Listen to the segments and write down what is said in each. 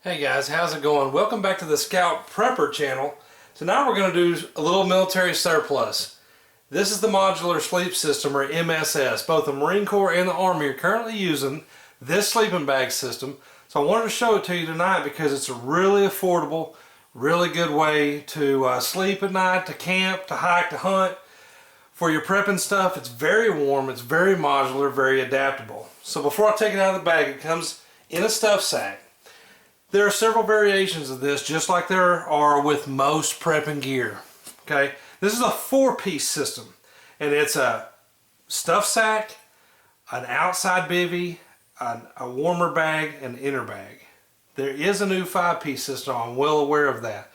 Hey guys, how's it going? Welcome back to the Scout Prepper channel. Tonight we're going to do a little military surplus. This is the Modular Sleep System, or MSS. Both the Marine Corps and the Army are currently using this sleeping bag system. So I wanted to show it to you tonight because it's a really affordable, really good way to sleep at night, to camp, to hike, to hunt. For your prepping stuff, it's very warm, it's very modular, very adaptable. So before I take it out of the bag, it comes in a stuff sack. There are several variations of this, just like there are with most prepping gear. Okay, this is a 4-piece system, and it's a stuff sack, an outside bivy, a warmer bag, and inner bag. There is a new 5-piece system. I'm well aware of that.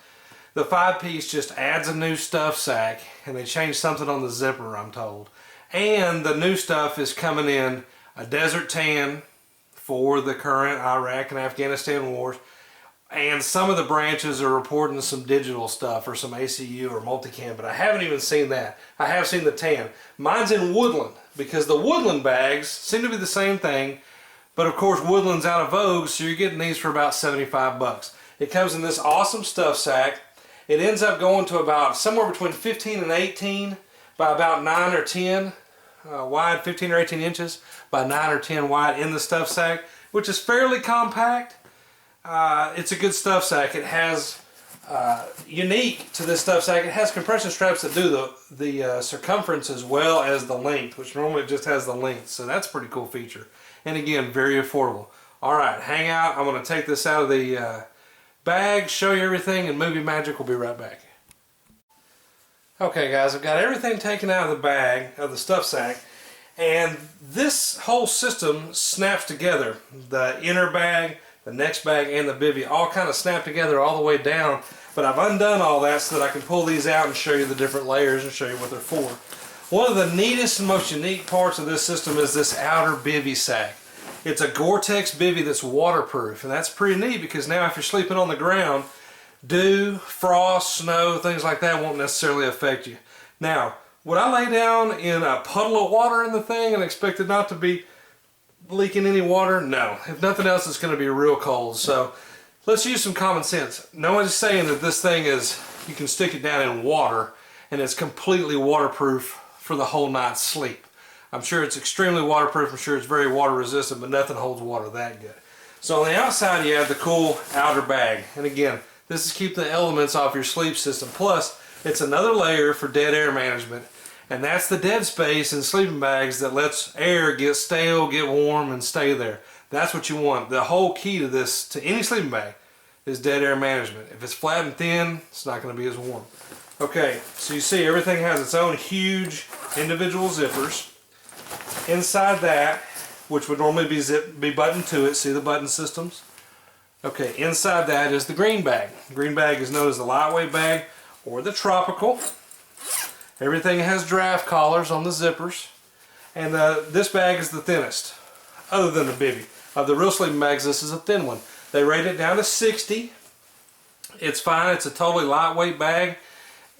The 5-piece just adds a new stuff sack, and they changed something on the zipper, I'm told. And the new stuff is coming in a desert tan for the current Iraq and Afghanistan wars, and some of the branches are reporting some digital stuff or some ACU or multicam, but I haven't even seen that. I have seen the tan. Mine's in woodland because the woodland bags seem to be the same thing, but of course woodland's out of vogue, so you're getting these for about 75 bucks. It comes in this awesome stuff sack. It ends up going to about somewhere between 15 and 18 by about 9 or 10 wide, 15 or 18 inches by 9 or 10 wide in the stuff sack, which is fairly compact. It's a good stuff sack. It has, unique to this stuff sack, it has compression straps that do the circumference as well as the length, which normally just has the length, so that's a pretty cool feature. And again, very affordable. Alright, hang out. I'm going to take this out of the bag, show you everything, and movie magic. Will be right back. Okay guys, I've got everything taken out of the bag, of the stuff sack, and this whole system snaps together. The inner bag, the next bag, and the bivy all kind of snap together all the way down, but I've undone all that so that I can pull these out and show you the different layers and show you what they're for. One of the neatest and most unique parts of this system is this outer bivy sack. It's a Gore-Tex bivy that's waterproof, and that's pretty neat because now if you're sleeping on the ground, dew, frost, snow, things like that won't necessarily affect you. Now, would I lay down in a puddle of water in the thing and expect it not to be leaking any water? No. If nothing else, it's going to be real cold. So let's use some common sense. No one's saying that this thing is, you can stick it down in water and it's completely waterproof for the whole night's sleep. I'm sure it's extremely waterproof. I'm sure it's very water resistant, but nothing holds water that good. So on the outside you have the cool outer bag, and again, this is keep the elements off your sleep system. Plus, it's another layer for dead air management, and that's the dead space in sleeping bags that lets air get stale, get warm, and stay there. That's what you want. The whole key to this, to any sleeping bag, is dead air management. If it's flat and thin, it's not going to be as warm. Okay, so you see everything has its own huge individual zippers. Inside that, which would normally be buttoned to it, see the button systems? Okay, inside that is the green bag. The green bag is known as the lightweight bag or the tropical. Everything has draft collars on the zippers, and this bag is the thinnest, other than the bivy. Of the real sleeping bags, this is a thin one. They rate it down to 60. It's fine. It's a totally lightweight bag.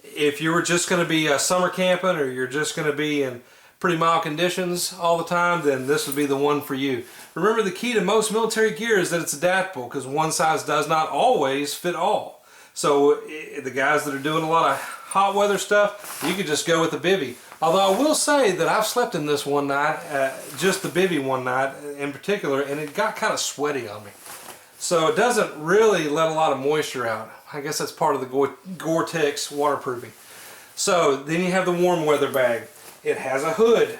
If you were just going to be summer camping, or you're just going to be in pretty mild conditions all the time, then this would be the one for you. Remember, the key to most military gear is that it's adaptable, because one size does not always fit all. So the guys that are doing a lot of hot weather stuff, you could just go with the bivy. Although I will say that I've slept in this one night, just the bivy one night in particular, and it got kind of sweaty on me. So it doesn't really let a lot of moisture out. I guess that's part of the Gore-Tex waterproofing. So then you have the warm weather bag. It has a hood.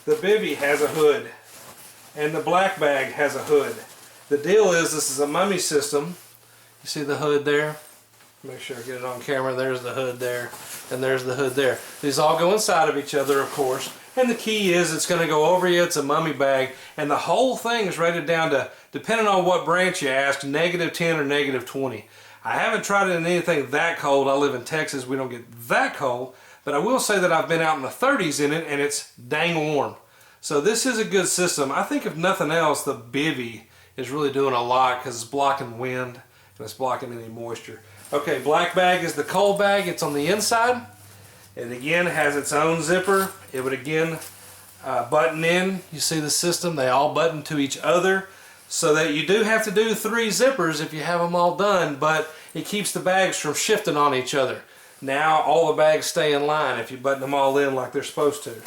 The bivy has a hood. And the black bag has a hood. The deal is, this is a mummy system. You see the hood there? Make sure I get it on camera. There's the hood there, and there's the hood there. These all go inside of each other, of course. And the key is it's going to go over you. It's a mummy bag, and the whole thing is rated down to, depending on what branch you ask, -10 or -20. I haven't tried it in anything that cold. I live in Texas. We don't get that cold. But I will say that I've been out in the 30s in it, and it's dang warm. So this is a good system. I think if nothing else, the bivy is really doing a lot because it's blocking wind and it's blocking any moisture. Okay, black bag is the cold bag. It's on the inside. It again has its own zipper. It would again button in. You see the system, they all button to each other. so that you do have to do 3 zippers if you have them all done, but it keeps the bags from shifting on each other. Now all the bags stay in line if you button them all in like they're supposed to.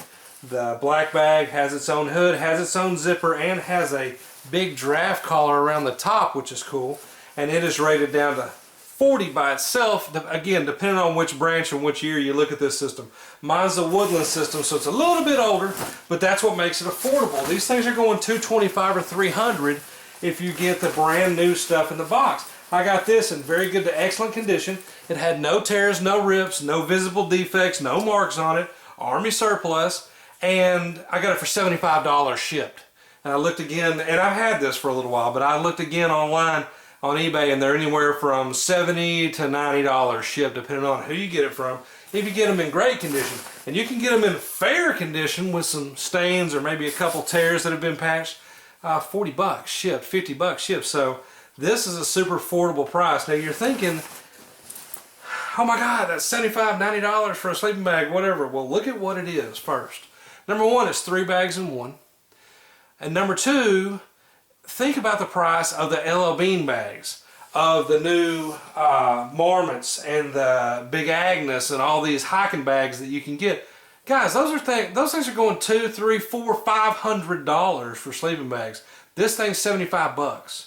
The black bag has its own hood, has its own zipper, and has a big draft collar around the top, which is cool. And it is rated down to 40 by itself, again, depending on which branch and which year you look at this system. Mine's the Woodland system, so it's a little bit older, but that's what makes it affordable. These things are going $225 or $300 if you get the brand new stuff in the box. I got this in very good to excellent condition. It had no tears, no rips, no visible defects, no marks on it, Army surplus, and I got it for $75 shipped. And I looked again, and I've had this for a little while, but I looked again online on eBay, and they're anywhere from $70 to $90 shipped, depending on who you get it from. If you get them in great condition, and you can get them in fair condition with some stains or maybe a couple tears that have been patched, $40 shipped, $50 shipped. So this is a super affordable price. Now you're thinking, oh my God, that's $75, $90 for a sleeping bag, whatever. Well, look at what it is first. Number one, it's 3 bags in one. And number two, think about the price of the LL Bean bags, of the new Marmots and the Big Agnes and all these hiking bags that you can get. Guys, those things are going $200, $300, $400, $500 for sleeping bags. This thing's $75.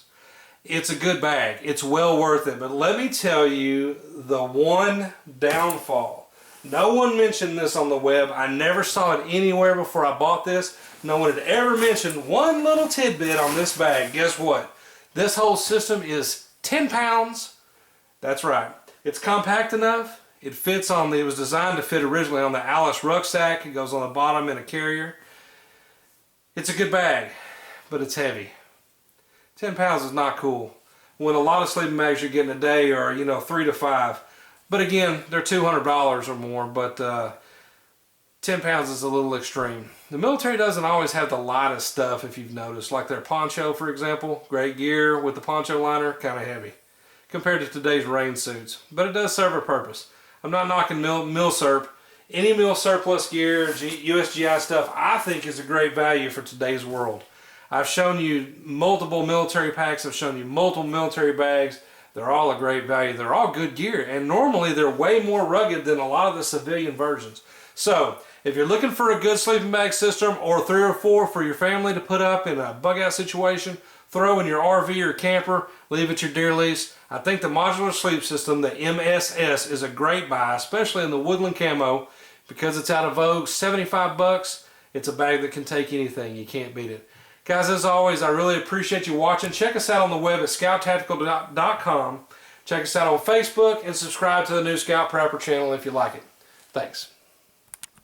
It's a good bag. It's well worth it. But let me tell you the one downfall. No one mentioned this on the web. I never saw it anywhere before I bought this. No one had ever mentioned one little tidbit on this bag. Guess what? This whole system is 10 pounds. That's right. It's compact enough. It fits on it was designed to fit originally on the Alice rucksack. It goes on the bottom in a carrier. It's a good bag, but it's heavy. 10 pounds is not cool. When a lot of sleeping bags you're getting a day are, 3 to 5. But again, they're $200 or more, but 10 pounds is a little extreme. The military doesn't always have the lightest stuff, if you've noticed. Like their poncho, for example. Great gear with the poncho liner, kind of heavy compared to today's rain suits. But it does serve a purpose. I'm not knocking MilSerp. Any mil surplus gear, USGI stuff, I think is a great value for today's world. I've shown you multiple military packs. I've shown you multiple military bags. They're all a great value. They're all good gear. And normally they're way more rugged than a lot of the civilian versions. So, if you're looking for a good sleeping bag system or 3 or 4 for your family to put up in a bug out situation, throw in your RV or camper, leave at your deer lease, I think the Modular Sleep System, the MSS, is a great buy, especially in the woodland camo, because it's out of vogue. $75. It's a bag that can take anything. You can't beat it. Guys, as always, I really appreciate you watching. Check us out on the web at scouttactical.com. Check us out on Facebook and subscribe to the new Scout Prepper channel if you like it. Thanks.